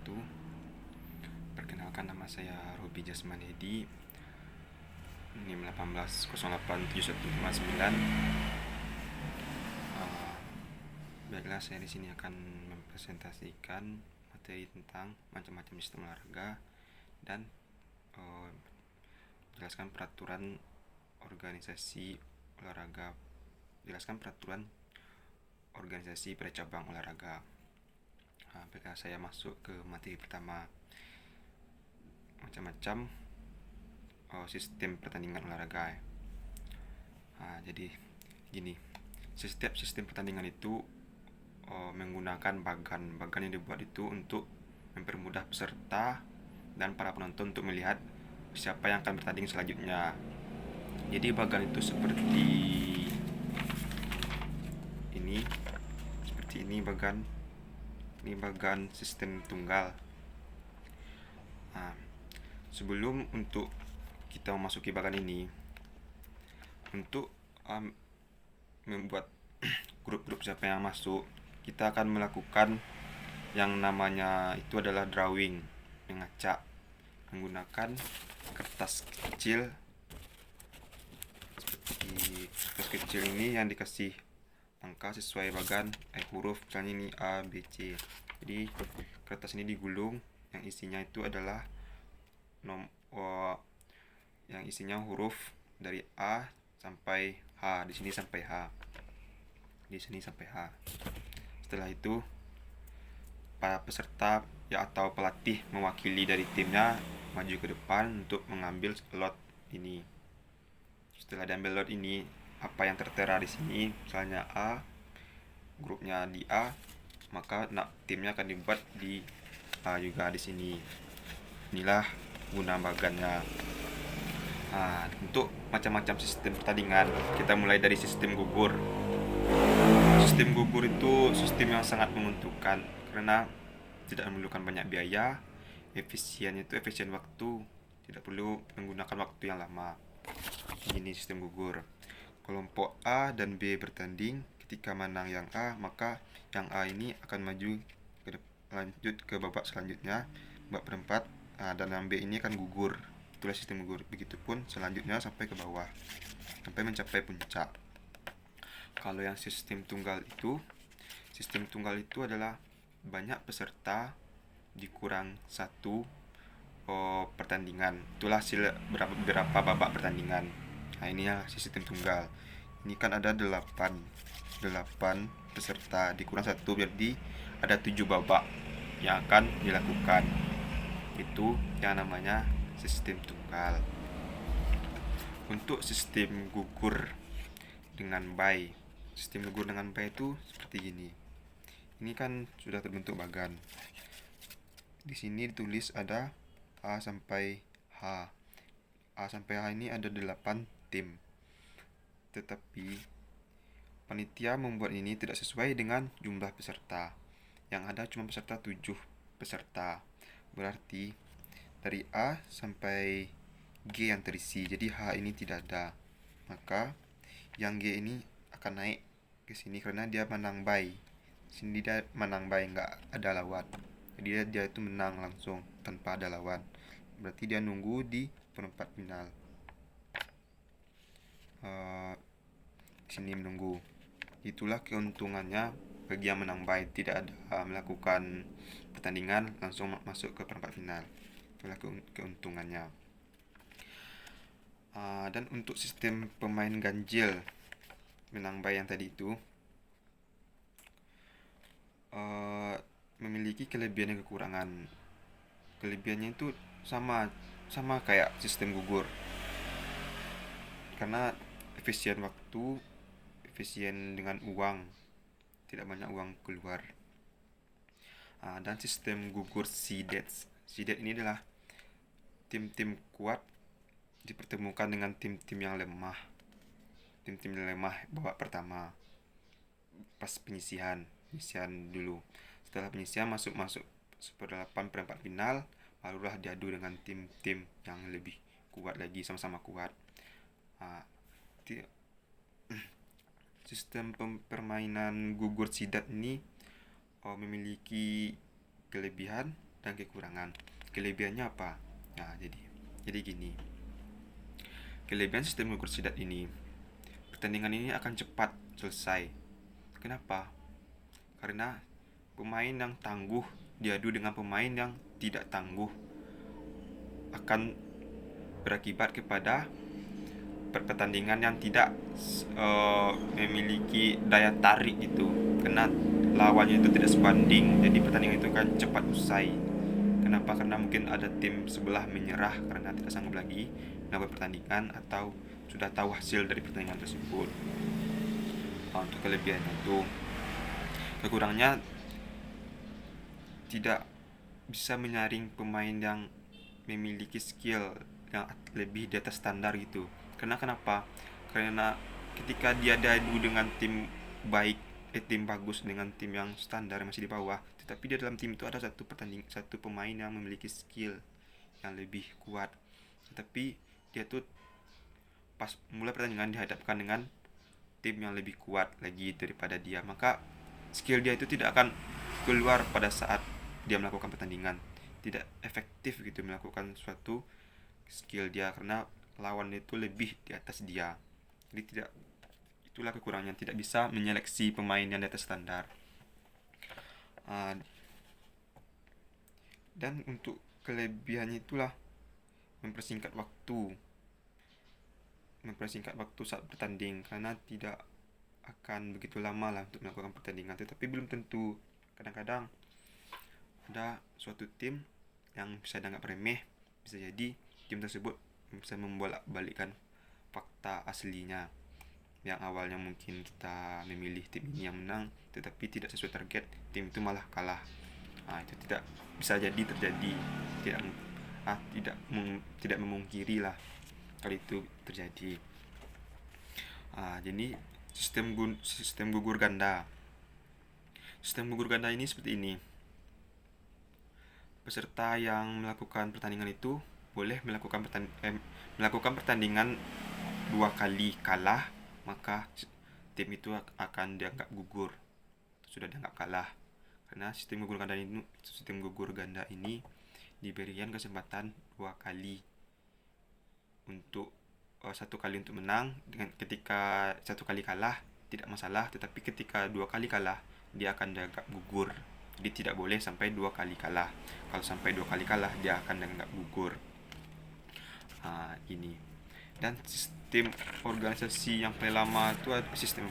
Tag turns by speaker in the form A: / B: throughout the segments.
A: wabarakatuh. Perkenalkan, nama saya Robi Jasman Hedi, NIM 18087159. Baiklah, saya di sini akan mempresentasikan materi tentang macam-macam sistem olahraga dan jelaskan peraturan organisasi olahraga, jelaskan peraturan organisasi pada cabang olahraga. Baiklah, saya masuk ke materi pertama, macam-macam sistem pertandingan olahraga. Jadi gini, setiap sistem pertandingan itu menggunakan bagan yang dibuat itu untuk mempermudah peserta dan para penonton untuk melihat siapa yang akan bertanding selanjutnya. Jadi bagan itu seperti ini bagan sistem tunggal. Sebelum untuk kita memasuki bagan ini, untuk membuat grup-grup siapa yang masuk, kita akan melakukan yang namanya itu adalah drawing, mengacak menggunakan kertas kecil. Seperti kertas kecil ini yang dikasih angka sesuai bagan, huruf, misalnya ini A, B, C. Jadi kertas ini digulung, yang isinya itu adalah yang isinya huruf dari A sampai H, di sini sampai H. Setelah itu para peserta atau pelatih mewakili dari timnya maju ke depan untuk mengambil lot ini. Setelah diambil lot ini, apa yang tertera di sini, misalnya A, grupnya di A, maka timnya akan dibuat di A juga di sini. Inilah guna bagannya. Untuk macam-macam sistem pertandingan, kita mulai dari sistem gugur. Sistem gugur itu sistem yang sangat menguntungkan karena tidak memerlukan banyak biaya, efisien waktu, tidak perlu menggunakan waktu yang lama. Ini sistem gugur. Kelompok A dan B bertanding. Ketika menang yang A, maka yang A ini akan lanjut ke babak selanjutnya, babak perempat, dan yang B ini akan gugur. Itulah sistem gugur. Begitupun selanjutnya sampai ke bawah, sampai mencapai puncak. Kalau yang sistem tunggal itu adalah banyak peserta dikurang satu pertandingan. Itulah hasil berapa babak pertandingan. Ini ya sistem tunggal. Ini kan ada 8 peserta dikurang 1, jadi ada 7 babak yang akan dilakukan. Itu yang namanya sistem tunggal. Untuk sistem gugur dengan bye. Sistem gugur dengan bye itu seperti gini. Ini kan sudah terbentuk bagan. Di sini ditulis ada A sampai H. A sampai H ini ada 8 tim. Tetapi panitia membuat ini tidak sesuai dengan jumlah peserta. Yang ada cuma 7 peserta. Berarti dari A sampai G yang terisi. Jadi H ini tidak ada. Maka yang G ini akan naik ke sini karena dia menang bye. Sini dia menang bye, nggak ada lawan. Jadi dia itu menang langsung tanpa ada lawan. Berarti dia nunggu di perempat final. Sini menunggu. Itulah keuntungannya bagi yang menang bye, tidak ada melakukan pertandingan, langsung masuk ke perempat final. Itulah keuntungannya. Dan untuk sistem pemain ganjil menang bye yang tadi itu memiliki kelebihan dan kekurangan. Kelebihannya itu sama kayak sistem gugur, karena efisien waktu, efisien dengan uang, tidak banyak uang keluar. Dan sistem gugur seeded ini adalah tim-tim kuat dipertemukan dengan tim-tim yang lemah. Tim-tim lemah babak pertama pas penyisihan dulu. Setelah penyisihan masuk seperdelapan perempat final, barulah diadu dengan tim-tim yang lebih kuat lagi, sama-sama kuat. Sistem permainan gugur seeded ini memiliki kelebihan dan kekurangan. Kelebihannya apa? Nah, jadi gini. Kelebihan sistem gugur sidat ini, pertandingan ini akan cepat selesai. Kenapa? Karena pemain yang tangguh diadu dengan pemain yang tidak tangguh akan berakibat kepada pertandingan yang tidak memiliki daya tarik gitu, karena lawannya itu tidak sebanding, jadi pertandingan itu kan cepat usai. Kenapa? Karena mungkin ada tim sebelah menyerah karena tidak sanggup lagi melakukan pertandingan atau sudah tahu hasil dari pertandingan tersebut. Untuk kelebihannya itu, kekurangannya tidak bisa menyaring pemain yang memiliki skill yang lebih di atas standar gitu. Kenapa? Karena ketika dia diadu dengan tim baik, tim bagus dengan tim yang standar masih di bawah, tetapi di dalam tim itu ada satu pemain yang memiliki skill yang lebih kuat, tetapi dia tuh pas mulai pertandingan dihadapkan dengan tim yang lebih kuat lagi daripada dia, maka skill dia itu tidak akan keluar pada saat dia melakukan pertandingan. Tidak efektif gitu melakukan suatu skill dia karena lawan itu lebih di atas dia. Jadi itulah kekurangannya, tidak bisa menyeleksi pemain yang di atas standar. Dan untuk kelebihannya itulah mempersingkat waktu saat bertanding, karena tidak akan begitu lama lah untuk melakukan pertandingan, tetapi belum tentu. Kadang-kadang ada suatu tim yang bisa dianggap remeh, bisa jadi tim tersebut bisa membolak-balikkan fakta aslinya. Yang awalnya mungkin kita memilih tim ini yang menang, tetapi tidak sesuai target, tim itu malah kalah. Itu tidak bisa jadi terjadi, tidak memungkiri lah kali itu terjadi. Jadi sistem gugur ganda. Sistem gugur ganda ini seperti ini. Peserta yang melakukan pertandingan itu boleh melakukan pertandingan 2 kali kalah, maka tim itu akan dianggap gugur, sudah dianggap kalah. Karena sistem gugur ganda ini diberikan kesempatan 2 kali untuk 1 kali untuk menang, dengan ketika 1 kali kalah tidak masalah, tetapi ketika 2 kali kalah dia akan dianggap gugur. Jadi tidak boleh sampai 2 kali kalah. Kalau sampai 2 kali kalah dia akan dianggap gugur. Ini. Dan sistem organisasi yang paling lama itu, sistem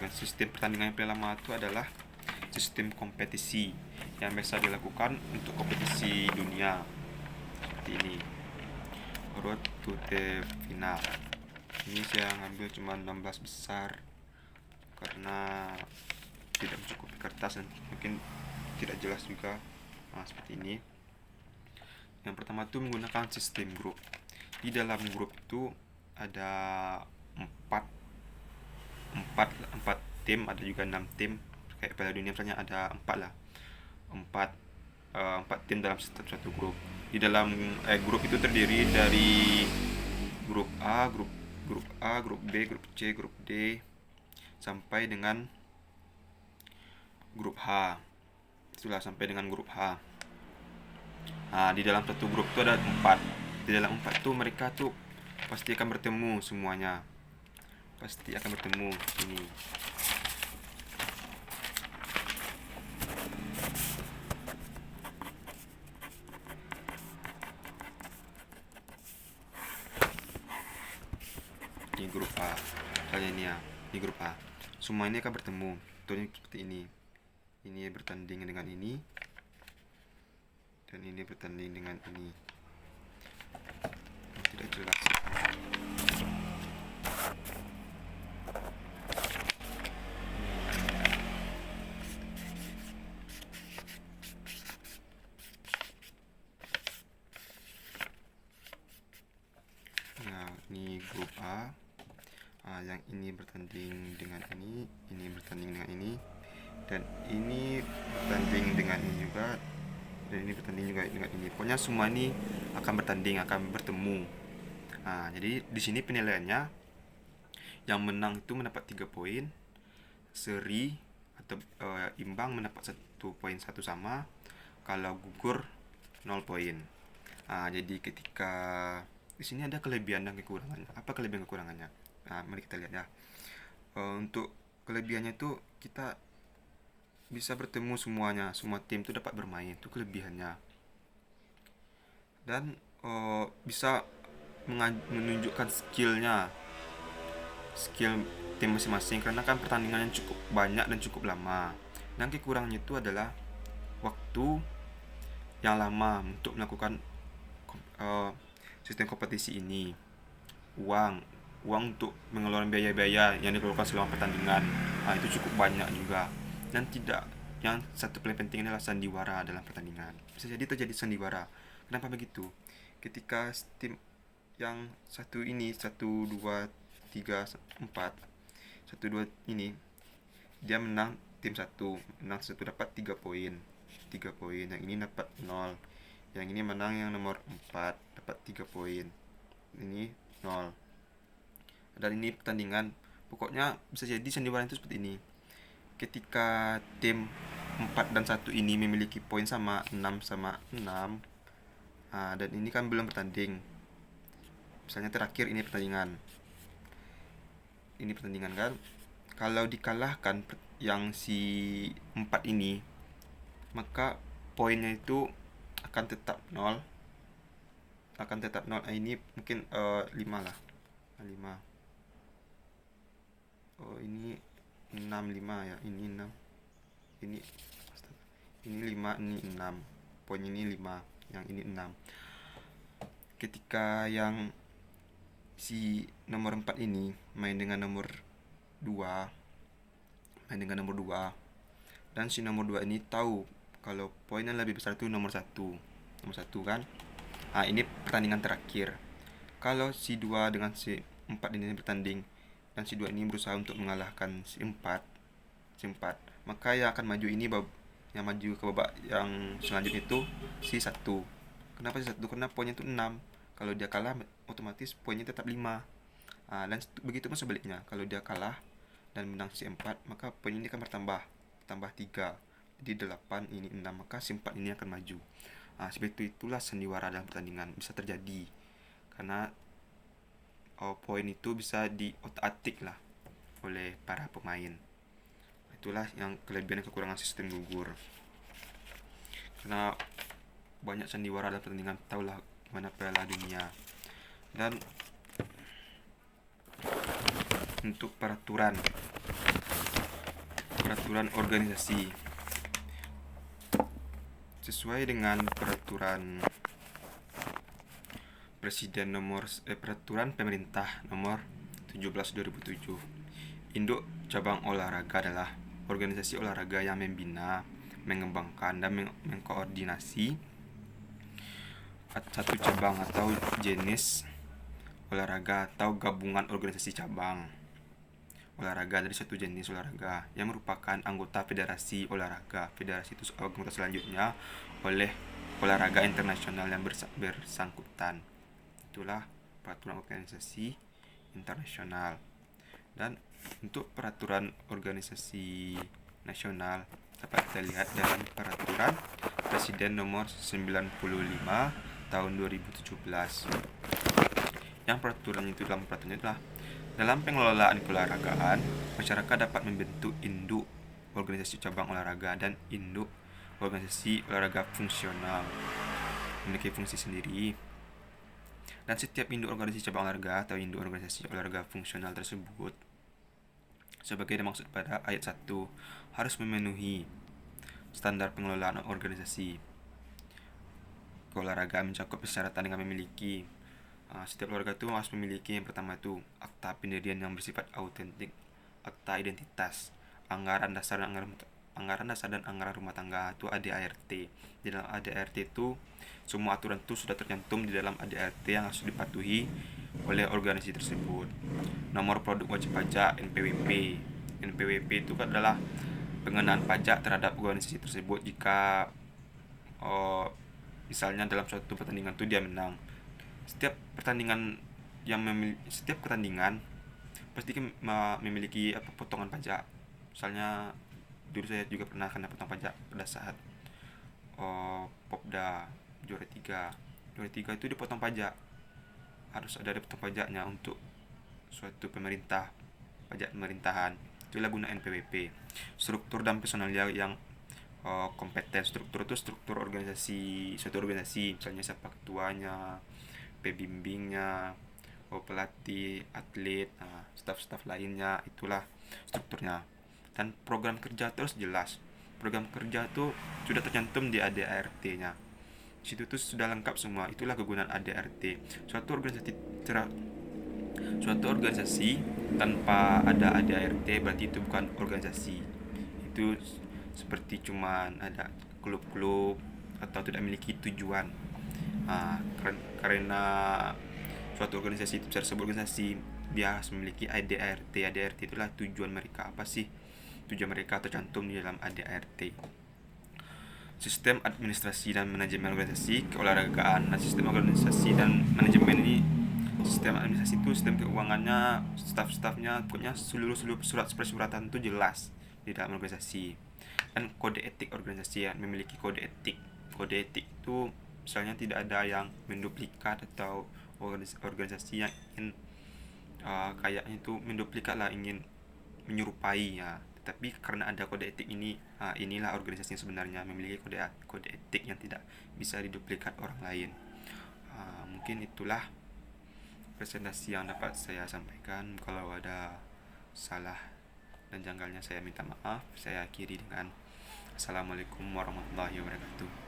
A: pertandingan yang paling lama itu adalah sistem kompetisi yang biasa dilakukan untuk kompetisi dunia seperti ini. Road to the final. Ini saya ngambil cuma 16 besar karena tidak mencukupi kertas dan mungkin tidak jelas juga. Seperti ini. Yang pertama itu menggunakan sistem grup. Di dalam grup itu ada 4 tim, ada juga 6 tim. Kayak Piala Dunia misalnya ada 4 lah. 4 tim dalam satu grup. Di dalam grup itu terdiri dari grup A, grup B, grup C, grup D sampai dengan grup H. Itulah sampai dengan grup H. Di dalam satu grup itu ada 4. Di dalam 4 itu mereka tuh pasti akan bertemu semuanya. Pasti akan bertemu ini. Ini grup A. Misalnya ini ya, ini grup A. Semua ini akan bertemu. Contohnya seperti ini. Ini bertanding dengan ini. Dan ini bertanding dengan ini. Tidak jelas. Ini grup A. Yang ini bertanding dengan ini bertanding dengan ini, dan ini bertanding dengan ini juga, dan ini bertanding juga dengan ini. Pokoknya semua ini akan bertanding, akan bertemu. Jadi di sini penilaiannya, yang menang itu mendapat 3 poin, seri atau imbang mendapat 1 poin, 1 sama. Kalau gugur 0 poin. Jadi ketika di sini ada kelebihan dan kekurangannya. Apa kelebihan kekurangannya? Mari kita lihat ya. Untuk kelebihannya itu kita bisa bertemu semuanya, semua tim itu dapat bermain, itu kelebihannya. Dan bisa menunjukkan skill tim masing-masing, karena kan pertandingan yang cukup banyak dan cukup lama. Dan kekurangannya itu adalah waktu yang lama untuk melakukan sistem kompetisi ini. Uang untuk mengeluarkan biaya-biaya yang dikeluarkan selama pertandingan, itu cukup banyak juga. Dan yang satu paling penting adalah sandiwara dalam pertandingan. Bisa jadi terjadi sandiwara. Kenapa begitu? Ketika tim yang satu ini, 1, 2, 3, 4, 1, 2 ini, dia menang, tim satu menang, satu dapat 3 poin, yang ini dapat 0, yang ini menang yang nomor 4 dapat 3 poin, ini 0. Dan ini pertandingan, pokoknya bisa jadi sandiwara itu seperti ini. Ketika tim 4 dan 1 ini memiliki poin sama, 6 sama 6, dan ini kan belum bertanding. Misalnya terakhir ini pertandingan kan, kalau dikalahkan yang si 4 ini, maka poinnya itu akan tetap 0. Ini mungkin 5 lah, 5. Ini 6, 5 ya, ini 6, ini 5, ini 6, poin ini 5, yang ini 6. Ketika yang si nomor 4 ini main dengan nomor 2, dan si nomor 2 ini tahu kalau poinnya lebih besar itu nomor 1 kan. Ini pertandingan terakhir. Kalau si 2 dengan si 4 ini bertanding, dan si 2 ini berusaha untuk mengalahkan si 4, maka yang akan maju ini, yang maju ke babak yang selanjutnya itu si 1. Kenapa si 1? Karena poinnya itu 6. Kalau dia kalah, otomatis poinnya tetap 5. Dan begitu pun sebaliknya, kalau dia kalah dan menang si 4, maka poin ini akan tambah 3. Jadi 8, ini 6, maka si 4 ini akan maju. Seperti itulah sandiwara dalam pertandingan bisa terjadi, karena poin itu bisa diotak-atik lah oleh para pemain. Itulah yang kelebihan dan kekurangan sistem gugur. Karena banyak sandiwara dalam pertandingan, tahulah mana Piala Dunia. Dan untuk peraturan organisasi, sesuai dengan peraturan peraturan pemerintah nomor 17/2007, induk cabang olahraga adalah organisasi olahraga yang membina, mengembangkan, dan mengkoordinasi satu cabang atau jenis olahraga atau gabungan organisasi cabang olahraga dari satu jenis olahraga yang merupakan anggota federasi olahraga. Federasi itu anggota selanjutnya oleh olahraga internasional yang bersangkutan. Itulah peraturan organisasi internasional. Dan untuk peraturan organisasi nasional dapat kita lihat dalam peraturan Presiden nomor 95 tahun 2017. Yang peraturan itu, dalam peraturannya adalah, dalam pengelolaan keolahragaan, masyarakat dapat membentuk induk organisasi cabang olahraga dan induk organisasi olahraga fungsional, memiliki fungsi sendiri. Dan setiap induk organisasi cabang olahraga atau induk organisasi olahraga fungsional tersebut, sebagai dimaksud pada ayat 1, harus memenuhi standar pengelolaan organisasi keolahragaan, mencakup persyaratan dengan memiliki setiap olahraga itu harus memiliki, yang pertama itu akta pendirian yang bersifat autentik, akta identitas, anggaran dasar dan anggaran rumah tangga itu ADART. Di dalam ADART itu semua aturan itu sudah tercantum di dalam ADART yang harus dipatuhi oleh organisasi tersebut. Nomor produk wajib pajak NPWP. NPWP itu adalah pengenaan pajak terhadap organisasi tersebut jika misalnya dalam suatu pertandingan itu dia menang. Setiap pertandingan pasti memiliki potongan pajak. Misalnya dulu saya juga pernah kena potong pajak pada saat Popda juara tiga itu dipotong pajak, harus ada dipotong pajaknya untuk suatu pemerintah, pajak pemerintahan. Itulah guna NPWP. Struktur dan personalia yang kompeten. Struktur itu struktur organisasi, suatu organisasi, misalnya siapa ketuanya, pembimbingnya, pelatih, atlet, staf-staf lainnya, itulah strukturnya. Dan program kerja terus jelas. Program kerja itu sudah tercantum di ADART-nya. Situ tuh sudah lengkap semua. Itulah kegunaan ADART. Suatu organisasi tanpa ada ADART berarti itu bukan organisasi. Itu seperti cuman ada klub-klub atau tidak memiliki tujuan. Karena suatu organisasi itu sebuah organisasi dia harus memiliki ADART. ADART itulah tujuan mereka, apa sih tujuan mereka tercantum di dalam ADART. Sistem administrasi dan manajemen organisasi keolahragaan. Nah, sistem organisasi dan manajemen ini, sistem administrasi itu sistem keuangannya, staf-stafnya, pokoknya seluruh surat persuratan itu jelas di dalam organisasi. Dan kode etik organisasi, ya, memiliki kode etik. Kode etik itu misalnya tidak ada yang menduplikat atau organisasi yang ingin kayaknya itu menduplikat lah, ingin menyerupai ya. Tapi karena ada kode etik ini, inilah organisasi yang sebenarnya memiliki kode etik yang tidak bisa diduplikat orang lain. Mungkin itulah presentasi yang dapat saya sampaikan. Kalau ada salah dan janggalnya saya minta maaf. Saya akhiri dengan Assalamualaikum warahmatullahi wabarakatuh.